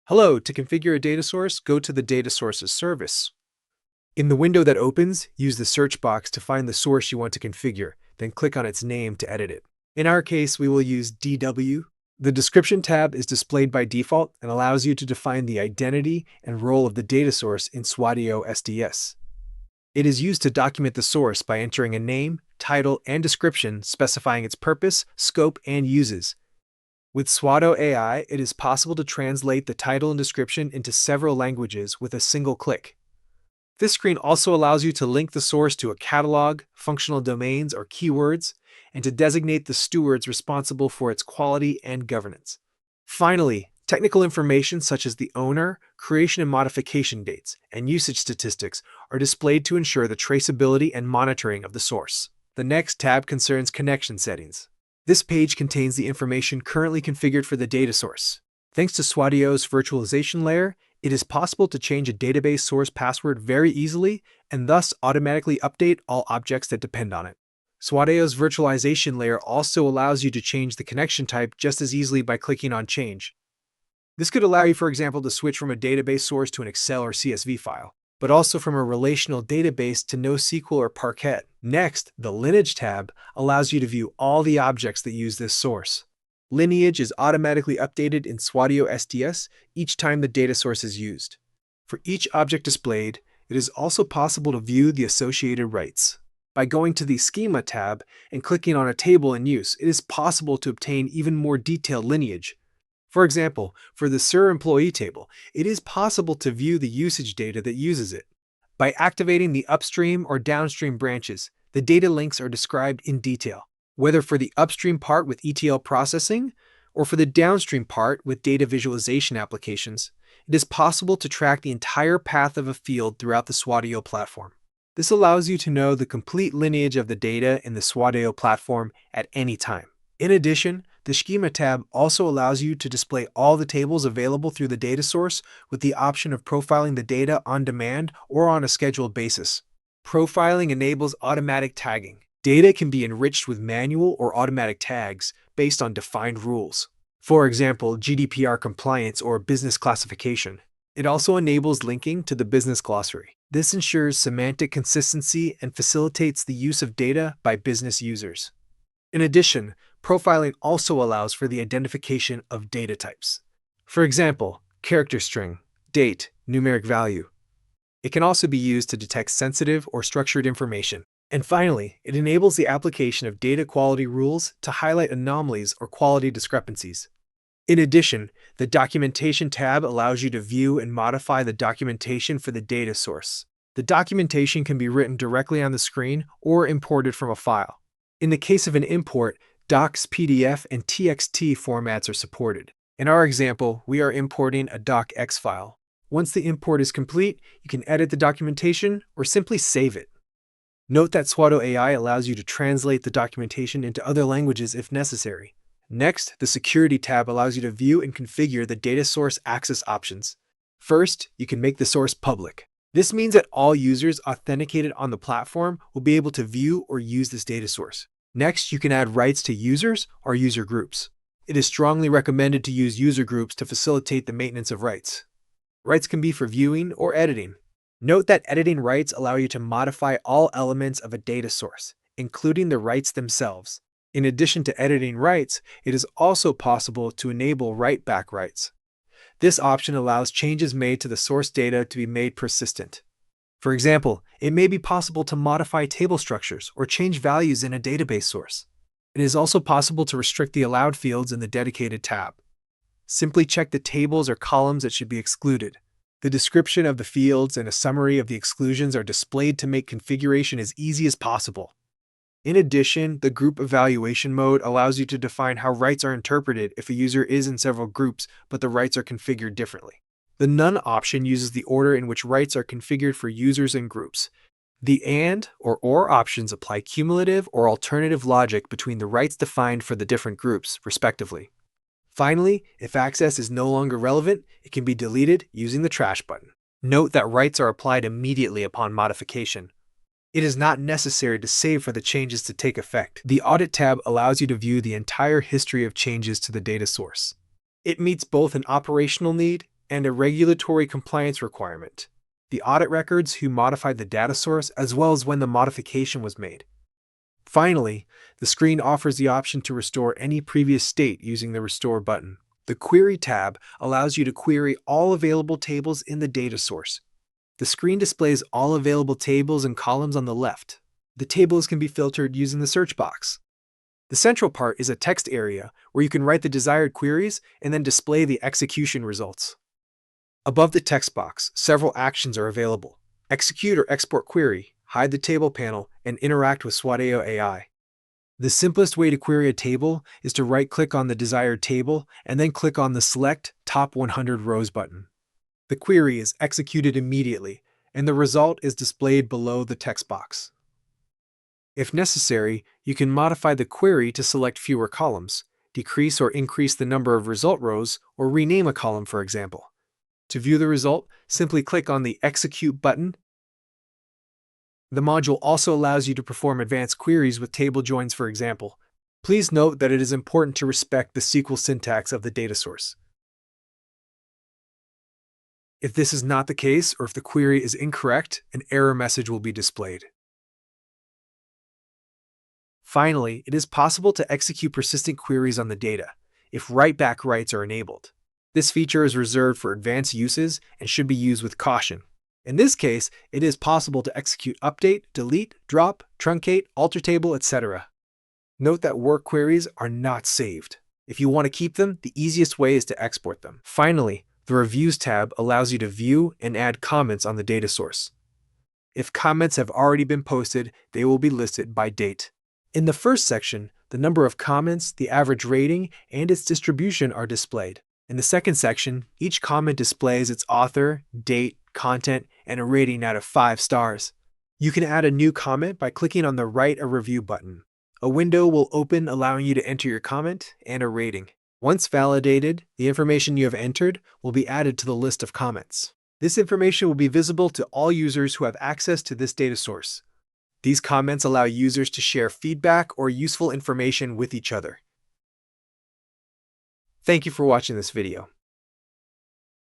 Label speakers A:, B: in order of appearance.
A: Hello, to configure a data source, go to the Data Sources service. In the window that opens, use the search box to find the source you want to configure, then click on its name to edit it. In our case, we will use DW. The Description tab is displayed by default and allows you to define the identity and role of the data source in Suadeo SDS. It is used to document the source by entering a name, title, and description specifying its purpose, scope, and uses. With Suadeo AI, it is possible to translate the title and description into several languages with a single click. This screen also allows you to link the source to a catalog, functional domains, or keywords, and to designate the stewards responsible for its quality and governance. Finally, technical information such as the owner, creation and modification dates, and usage statistics are displayed to ensure the traceability and monitoring of the source. The next tab concerns connection settings. This page contains the information currently configured for the data source. Thanks to Suadeo's virtualization layer, it is possible to change a database source password very easily and thus automatically update all objects that depend on it. Suadeo's virtualization layer also allows you to change the connection type just as easily by clicking on Change. This could allow you, for example, to switch from a database source to an Excel or CSV file, but also from a relational database to NoSQL or Parquet. Next, the Lineage tab allows you to view all the objects that use this source. Lineage is automatically updated in Suadeo SDS each time the data source is used. For each object displayed, it is also possible to view the associated rights. By going to the Schema tab and clicking on a table in use, it is possible to obtain even more detailed lineage. For example, for the SIR employee table, it is possible to view the usage data that uses it. By activating the upstream or downstream branches, the data links are described in detail, whether for the upstream part with ETL processing or for the downstream part with data visualization applications. It is possible to track the entire path of a field throughout the Suadeo platform. This allows you to know the complete lineage of the data in the Suadeo platform at any time. In addition, the Schema tab also allows you to display all the tables available through the data source with the option of profiling the data on demand or on a scheduled basis. Profiling enables automatic tagging. Data can be enriched with manual or automatic tags based on defined rules. For example, GDPR compliance or business classification. It also enables linking to the business glossary. This ensures semantic consistency and facilitates the use of data by business users. In addition, profiling also allows for the identification of data types. For example, character string, date, numeric value. It can also be used to detect sensitive or structured information. And finally, it enables the application of data quality rules to highlight anomalies or quality discrepancies. In addition, the Documentation tab allows you to view and modify the documentation for the data source. The documentation can be written directly on the screen or imported from a file. In the case of an import, Docs, PDF, and TXT formats are supported. In our example, we are importing a docx file. Once the import is complete, you can edit the documentation or simply save it. Note that Suadeo AI allows you to translate the documentation into other languages if necessary. Next, the Security tab allows you to view and configure the data source access options. First, you can make the source public. This means that all users authenticated on the platform will be able to view or use this data source. Next, you can add rights to users or user groups. It is strongly recommended to use user groups to facilitate the maintenance of rights. Rights can be for viewing or editing. Note that editing rights allow you to modify all elements of a data source, including the rights themselves. In addition to editing rights, it is also possible to enable write-back rights. This option allows changes made to the source data to be made persistent. For example, it may be possible to modify table structures or change values in a database source. It is also possible to restrict the allowed fields in the dedicated tab. Simply check the tables or columns that should be excluded. The description of the fields and a summary of the exclusions are displayed to make configuration as easy as possible. In addition, the Group Evaluation mode allows you to define how rights are interpreted if a user is in several groups, but the rights are configured differently. The None option uses the order in which rights are configured for users and groups. The AND or options apply cumulative or alternative logic between the rights defined for the different groups, respectively. Finally, if access is no longer relevant, it can be deleted using the trash button. Note that rights are applied immediately upon modification. It is not necessary to save for the changes to take effect. The Audit tab allows you to view the entire history of changes to the data source. It meets both an operational need and a regulatory compliance requirement. The audit records who modified the data source as well as when the modification was made. Finally, the screen offers the option to restore any previous state using the Restore button. The Query tab allows you to query all available tables in the data source. The screen displays all available tables and columns on the left. The tables can be filtered using the search box. The central part is a text area where you can write the desired queries and then display the execution results. Above the text box, several actions are available. Execute or export query, hide the table panel, and interact with Suadeo AI. The simplest way to query a table is to right-click on the desired table and then click on the Select Top 100 Rows button. The query is executed immediately, and the result is displayed below the text box. If necessary, you can modify the query to select fewer columns, decrease or increase the number of result rows, or rename a column, for example. To view the result, simply click on the Execute button. The module also allows you to perform advanced queries with table joins, for example. Please note that it is important to respect the SQL syntax of the data source. If this is not the case, or if the query is incorrect, an error message will be displayed. Finally, it is possible to execute persistent queries on the data if write-back rights are enabled. This feature is reserved for advanced uses and should be used with caution. In this case, it is possible to execute update, delete, drop, truncate, alter table, etc. Note that work queries are not saved. If you want to keep them, the easiest way is to export them. Finally, the Reviews tab allows you to view and add comments on the data source. If comments have already been posted, they will be listed by date. In the first section, the number of comments, the average rating, and its distribution are displayed. In the second section, each comment displays its author, date, content, and a rating out of 5 stars. You can add a new comment by clicking on the Write a Review button. A window will open allowing you to enter your comment and a rating. Once validated, the information you have entered will be added to the list of comments. This information will be visible to all users who have access to this data source. These comments allow users to share feedback or useful information with each other. Thank you for watching this video.